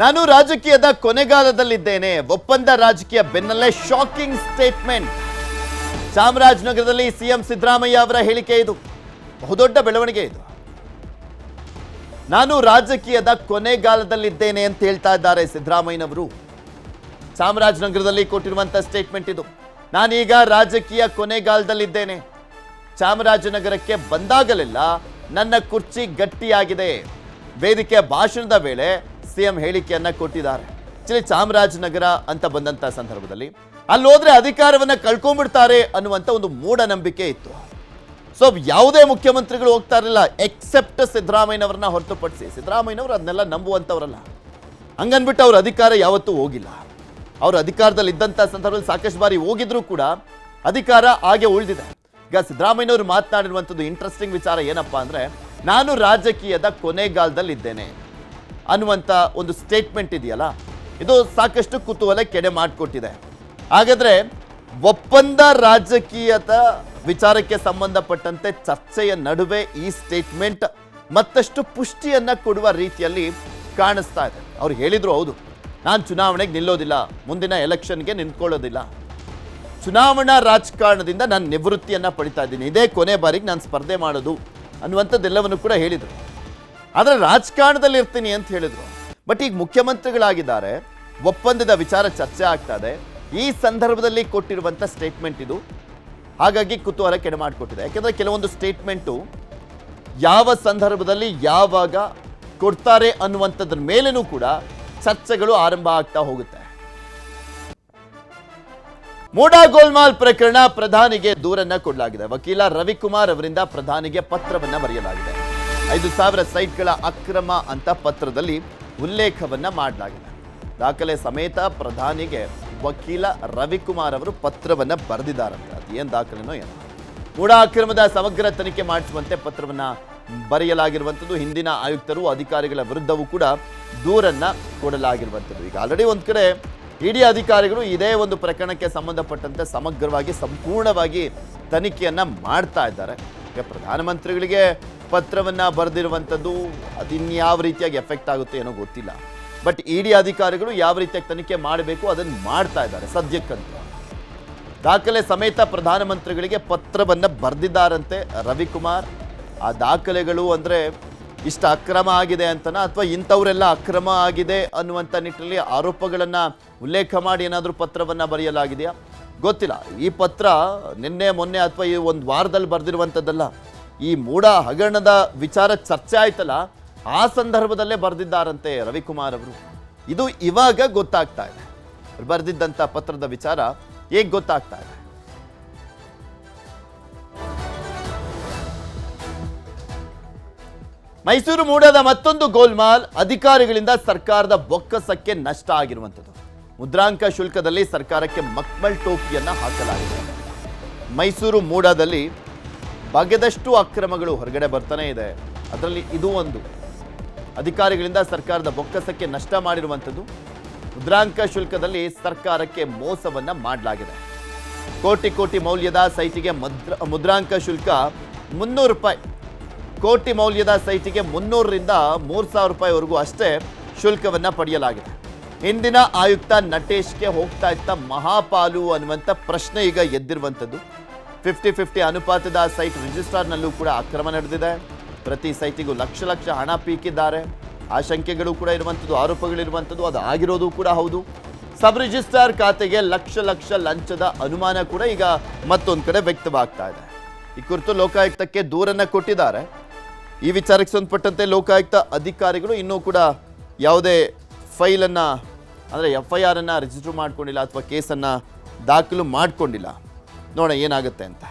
ನಾನು ರಾಜಕೀಯದ ಕೊನೆಗಾಲದಲ್ಲಿದ್ದೇನೆ. ಒಪ್ಪಂದ ರಾಜಕೀಯ ಬೆನ್ನಲ್ಲೇ ಶಾಕಿಂಗ್ ಸ್ಟೇಟ್ಮೆಂಟ್. ಚಾಮರಾಜನಗರದಲ್ಲಿ ಸಿಎಂ ಸಿದ್ದರಾಮಯ್ಯ ಅವರ ಹೇಳಿಕೆ ಇದು. ಬಹುದೊಡ್ಡ ಬೆಳವಣಿಗೆ ಇದು. ನಾನು ರಾಜಕೀಯದ ಕೊನೆಗಾಲದಲ್ಲಿದ್ದೇನೆ ಅಂತ ಹೇಳ್ತಾ ಇದ್ದಾರೆ ಸಿದ್ದರಾಮಯ್ಯನವರು. ಚಾಮರಾಜನಗರದಲ್ಲಿ ಕೊಟ್ಟಿರುವಂತಹ ಸ್ಟೇಟ್ಮೆಂಟ್ ಇದು. ನಾನೀಗ ರಾಜಕೀಯ ಕೊನೆಗಾಲದಲ್ಲಿದ್ದೇನೆ. ಚಾಮರಾಜನಗರಕ್ಕೆ ಬಂದಾಗಲೆಲ್ಲ ನನ್ನ ಕುರ್ಚಿ ಗಟ್ಟಿಯಾಗಿದೆ. ವೇದಿಕೆಯ ಭಾಷಣದ ವೇಳೆ ಸಿಎಂ ಹೇಳಿಕೆಯನ್ನ ಕೊಟ್ಟಿದ್ದಾರೆ. ಚಾಮರಾಜನಗರ ಅಂತ ಬಂದಂತ ಸಂದರ್ಭದಲ್ಲಿ ಅಲ್ಲಿ ಹೋದ್ರೆ ಅಧಿಕಾರವನ್ನ ಕಳ್ಕೊಂಡ್ಬಿಡ್ತಾರೆ ಅನ್ನುವಂತ ಒಂದು ಮೂಢನಂಬಿಕೆ ಇತ್ತು. ಸೊ ಯಾವುದೇ ಮುಖ್ಯಮಂತ್ರಿಗಳು ಹೋಗ್ತಾ ಇರಲಿಲ್ಲ ಎಕ್ಸೆಪ್ಟ್ ಸಿದ್ದರಾಮಯ್ಯನವರನ್ನ ಹೊರತುಪಡಿಸಿ. ಸಿದ್ದರಾಮಯ್ಯನವರು ಅದನ್ನೆಲ್ಲ ನಂಬುವಂಥವ್ರಲ್ಲ. ಹಂಗನ್ಬಿಟ್ಟು ಅವ್ರ ಅಧಿಕಾರ ಯಾವತ್ತೂ ಹೋಗಿಲ್ಲ. ಅವರು ಅಧಿಕಾರದಲ್ಲಿ ಇದ್ದಂಥ ಸಂದರ್ಭದಲ್ಲಿ ಸಾಕಷ್ಟು ಬಾರಿ ಹೋಗಿದ್ರು ಕೂಡ ಅಧಿಕಾರ ಹಾಗೆ ಉಳಿದಿದೆ. ಈಗ ಸಿದ್ದರಾಮಯ್ಯನವರು ಮಾತನಾಡಿರುವಂಥದ್ದು ಇಂಟ್ರೆಸ್ಟಿಂಗ್ ವಿಚಾರ ಏನಪ್ಪಾ ಅಂದ್ರೆ, ನಾನು ರಾಜಕೀಯದ ಕೊನೆಗಾಲದಲ್ಲಿದ್ದೇನೆ ಅನ್ನುವಂಥ ಒಂದು ಸ್ಟೇಟ್ಮೆಂಟ್ ಇದೆಯಲ್ಲ, ಇದು ಸಾಕಷ್ಟು ಕುತೂಹಲ ಕೆಡೆ ಮಾಡಿಕೊಟ್ಟಿದೆ. ಹಾಗಾದ್ರೆ ಒಪ್ಪಂದ ರಾಜಕೀಯದ ವಿಚಾರಕ್ಕೆ ಸಂಬಂಧಪಟ್ಟಂತೆ ಚರ್ಚೆಯ ನಡುವೆ ಈ ಸ್ಟೇಟ್ಮೆಂಟ್ ಮತ್ತಷ್ಟು ಪುಷ್ಟಿಯನ್ನ ಕೊಡುವ ರೀತಿಯಲ್ಲಿ ಕಾಣಿಸ್ತಾ ಇದೆ. ಅವ್ರು ಹೇಳಿದ್ರು, ಹೌದು ನಾನು ಚುನಾವಣೆಗೆ ನಿಲ್ಲೋದಿಲ್ಲ, ಮುಂದಿನ ಎಲೆಕ್ಷನ್ಗೆ ನಿಂತ್ಕೊಳ್ಳೋದಿಲ್ಲ, ಚುನಾವಣಾ ರಾಜಕಾರಣದಿಂದ ನಾನು ನಿವೃತ್ತಿಯನ್ನ ಪಡಿತಾ ಇದ್ದೀನಿ, ಇದೇ ಕೊನೆ ಬಾರಿಗೆ ನಾನು ಸ್ಪರ್ಧೆ ಮಾಡೋದು ಅನ್ನುವಂಥದ್ದೆಲ್ಲವನ್ನು ಕೂಡ ಹೇಳಿದರು. ಆದರೆ ರಾಜಕಾರಣದಲ್ಲಿ ಇರ್ತೀನಿ ಅಂತ ಹೇಳಿದ್ರು. ಬಟ್ ಈಗ ಮುಖ್ಯಮಂತ್ರಿಗಳಾಗಿದ್ದಾರೆ, ಒಪ್ಪಂದದ ವಿಚಾರ ಚರ್ಚೆ ಆಗ್ತಾ ಇದೆ. ಈ ಸಂದರ್ಭದಲ್ಲಿ ಕೊಟ್ಟಿರುವಂಥ ಸ್ಟೇಟ್ಮೆಂಟ್ ಇದು. ಹಾಗಾಗಿ ಕುತೂಹಲ ಕೆಡೆ ಮಾಡಿಕೊಟ್ಟಿದೆ. ಯಾಕೆಂದರೆ ಕೆಲವೊಂದು ಸ್ಟೇಟ್ಮೆಂಟು ಯಾವ ಸಂದರ್ಭದಲ್ಲಿ ಯಾವಾಗ ಕೊಡ್ತಾರೆ ಅನ್ನುವಂಥದ್ರ ಮೇಲೇನೂ ಕೂಡ ಚರ್ಚೆಗಳು ಆರಂಭ ಆಗ್ತಾ ಹೋಗುತ್ತೆ. ಮೂಡಾ ಗೋಲ್ಮಾಲ್ ಪ್ರಕರಣ, ಪ್ರಧಾನಿಗೆ ದೂರನ್ನ ಕೊಡಲಾಗಿದೆ. ವಕೀಲ ರವಿಕುಮಾರ್ ಅವರಿಂದ ಪ್ರಧಾನಿಗೆ ಪತ್ರವನ್ನ ಬರೆಯಲಾಗಿದೆ. 5,000 ಸೈಟ್ಗಳ ಅಕ್ರಮ ಅಂತ ಪತ್ರದಲ್ಲಿ ಉಲ್ಲೇಖವನ್ನ ಮಾಡಲಾಗಿದೆ. ದಾಖಲೆ ಸಮೇತ ಪ್ರಧಾನಿಗೆ ವಕೀಲ ರವಿಕುಮಾರ್ ಅವರು ಪತ್ರವನ್ನ ಬರೆದಿದ್ದಾರಂತೆ. ಅದು ಏನು ದಾಖಲೆನೋ ಏನೋ. ಮೂಡಾ ಅಕ್ರಮದ ಸಮಗ್ರ ತನಿಖೆ ಮಾಡಿಸುವಂತೆ ಪತ್ರವನ್ನ ಬರೆಯಲಾಗಿರುವಂಥದ್ದು. ಹಿಂದಿನ ಆಯುಕ್ತರು ಅಧಿಕಾರಿಗಳ ವಿರುದ್ಧವೂ ಕೂಡ ದೂರನ್ನ ಕೊಡಲಾಗಿರುವಂಥದ್ದು. ಈಗ ಆಲ್ರೆಡಿ ಒಂದು ಕಡೆ ಇಡಿ ಅಧಿಕಾರಿಗಳು ಇದೇ ಒಂದು ಪ್ರಕರಣಕ್ಕೆ ಸಂಬಂಧಪಟ್ಟಂತೆ ಸಮಗ್ರವಾಗಿ ಸಂಪೂರ್ಣವಾಗಿ ತನಿಖೆಯನ್ನ ಮಾಡ್ತಾ ಇದ್ದಾರೆ. ಈಗ ಪ್ರಧಾನಮಂತ್ರಿಗಳಿಗೆ ಪತ್ರವನ್ನ ಬರೆದಿರುವಂಥದ್ದು ಅದು ಇನ್ಯಾವ ರೀತಿಯಾಗಿ ಎಫೆಕ್ಟ್ ಆಗುತ್ತೆ ಏನೋ ಗೊತ್ತಿಲ್ಲ. ಬಟ್ ಇಡಿ ಅಧಿಕಾರಿಗಳು ಯಾವ ರೀತಿಯಾಗಿ ತನಿಖೆ ಮಾಡಬೇಕು ಅದನ್ನು ಮಾಡ್ತಾ ಇದ್ದಾರೆ ಸದ್ಯಕ್ಕಂತೂ. ದಾಖಲೆ ಸಮೇತ ಪ್ರಧಾನಮಂತ್ರಿಗಳಿಗೆ ಪತ್ರವನ್ನ ಬರೆದಿದ್ದಾರಂತೆ ರವಿಕುಮಾರ್. ಆ ದಾಖಲೆಗಳು ಅಂದ್ರೆ ಇಷ್ಟ ಅಕ್ರಮ ಆಗಿದೆ ಅಂತನಾ, ಅಥವಾ ಇಂಥವರೆಲ್ಲ ಅಕ್ರಮ ಆಗಿದೆ ಅನ್ನುವಂಥ ನಿಟ್ಟಿನಲ್ಲಿ ಆರೋಪಗಳನ್ನ ಉಲ್ಲೇಖ ಮಾಡಿ ಏನಾದರೂ ಪತ್ರವನ್ನ ಬರೆಯಲಾಗಿದೆಯಾ ಗೊತ್ತಿಲ್ಲ. ಈ ಪತ್ರ ನಿನ್ನೆ ಮೊನ್ನೆ ಅಥವಾ ಈ ಒಂದು ವಾರದಲ್ಲಿ ಬರೆದಿರುವಂಥದ್ದಲ್ಲ. ಈ ಮೂಡಾ ಹಗರಣದ ವಿಚಾರ ಚರ್ಚೆ ಆಯ್ತಲ್ಲ, ಆ ಸಂದರ್ಭದಲ್ಲೇ ಬರೆದಿದ್ದಾರಂತೆ ರವಿಕುಮಾರ್ ಅವರು. ಇದು ಇವಾಗ ಗೊತ್ತಾಗ್ತಾ ಇದೆ. ಬರೆದಿದ್ದಂಥ ಪತ್ರದ ವಿಚಾರ ಹೇಗೆ ಗೊತ್ತಾಗ್ತಾ ಇದೆ. ಮೈಸೂರು ಮೂಡಾದ ಮತ್ತೊಂದು ಗೋಲ್ಮಾಲ್, ಅಧಿಕಾರಿಗಳಿಂದ ಸರ್ಕಾರದ ಬೊಕ್ಕಸಕ್ಕೆ ನಷ್ಟ ಆಗಿರುವಂಥದ್ದು. ಮುದ್ರಾಂಕ ಶುಲ್ಕದಲ್ಲಿ ಸರ್ಕಾರಕ್ಕೆ ಮಕ್ಮಲ್ ಟೋಪಿಯನ್ನ ಹಾಕಲಾಗಿದೆ. ಮೈಸೂರು ಮೂಡಾದಲ್ಲಿ ಬಗೆದಷ್ಟು ಅಕ್ರಮಗಳು ಹೊರಗಡೆ ಬರ್ತಾನೆ ಇದೆ. ಅದರಲ್ಲಿ ಇದು ಒಂದು. ಅಧಿಕಾರಿಗಳಿಂದ ಸರ್ಕಾರದ ಬೊಕ್ಕಸಕ್ಕೆ ನಷ್ಟ ಮಾಡಿರುವಂಥದ್ದು. ಮುದ್ರಾಂಕ ಶುಲ್ಕದಲ್ಲಿ ಸರ್ಕಾರಕ್ಕೆ ಮೋಸವನ್ನ ಮಾಡಲಾಗಿದೆ. ಕೋಟಿ ಮೌಲ್ಯದ ಸೈಟಿಗೆ ಮುದ್ರಾಂಕ ಶುಲ್ಕ 300 ರೂಪಾಯಿ. ಕೋಟಿ ಮೌಲ್ಯದ ಸೈಟಿಗೆ 300ರಿಂದ 3,000 ರೂಪಾಯಿವರೆಗೂ ಅಷ್ಟೇ ಶುಲ್ಕವನ್ನ ಪಡೆಯಲಾಗಿದೆ. ಹಿಂದಿನ ಆಯುಕ್ತ ನಟೇಶ್ಗೆ ಹೋಗ್ತಾ ಇತ್ತ ಮಹಾಪಾಲು ಅನ್ನುವಂಥ ಪ್ರಶ್ನೆ ಈಗ ಎದ್ದಿರುವಂಥದ್ದು. 50-50 ಅನುಪಾತದ ಸೈಟ್ ರಿಜಿಸ್ಟ್ರಾರ್ನಲ್ಲೂ ಕೂಡ ಅಕ್ರಮ ನಡೆದಿದೆ. ಪ್ರತಿ ಸೈಟಿಗೂ ಲಕ್ಷ ಹಣ ಪೀಕಿದ್ದಾರೆ. ಆಶಂಕೆಗಳು ಕೂಡ ಇರುವಂಥದ್ದು, ಆರೋಪಗಳಿರುವಂಥದ್ದು. ಅದು ಆಗಿರೋದು ಕೂಡ ಹೌದು. ಸಬ್ ರಿಜಿಸ್ಟ್ರಾರ್ ಖಾತೆಗೆ ಲಕ್ಷ ಲಂಚದ ಅನುಮಾನ ಕೂಡ ಈಗ ಮತ್ತೊಂದು ಕಡೆ ವ್ಯಕ್ತವಾಗ್ತಾ ಇದೆ. ಈ ಕುರಿತು ಲೋಕಾಯುಕ್ತಕ್ಕೆ ದೂರನ್ನ ಕೊಟ್ಟಿದ್ದಾರೆ. ಈ ವಿಚಾರಕ್ಕೆ ಸಂಬಂಧಪಟ್ಟಂತೆ ಲೋಕಾಯುಕ್ತ ಅಧಿಕಾರಿಗಳು ಇನ್ನೂ ಕೂಡ ಯಾವುದೇ ಫೈಲನ್ನು ಅಂದರೆ FIR ಅನ್ನು ರಿಜಿಸ್ಟರ್ ಮಾಡ್ಕೊಂಡಿಲ್ಲ ಅಥವಾ ಕೇಸನ್ನು ದಾಖಲು ಮಾಡ್ಕೊಂಡಿಲ್ಲ. ನೋಡೋಣ ಏನಾಗುತ್ತೆ ಅಂತ.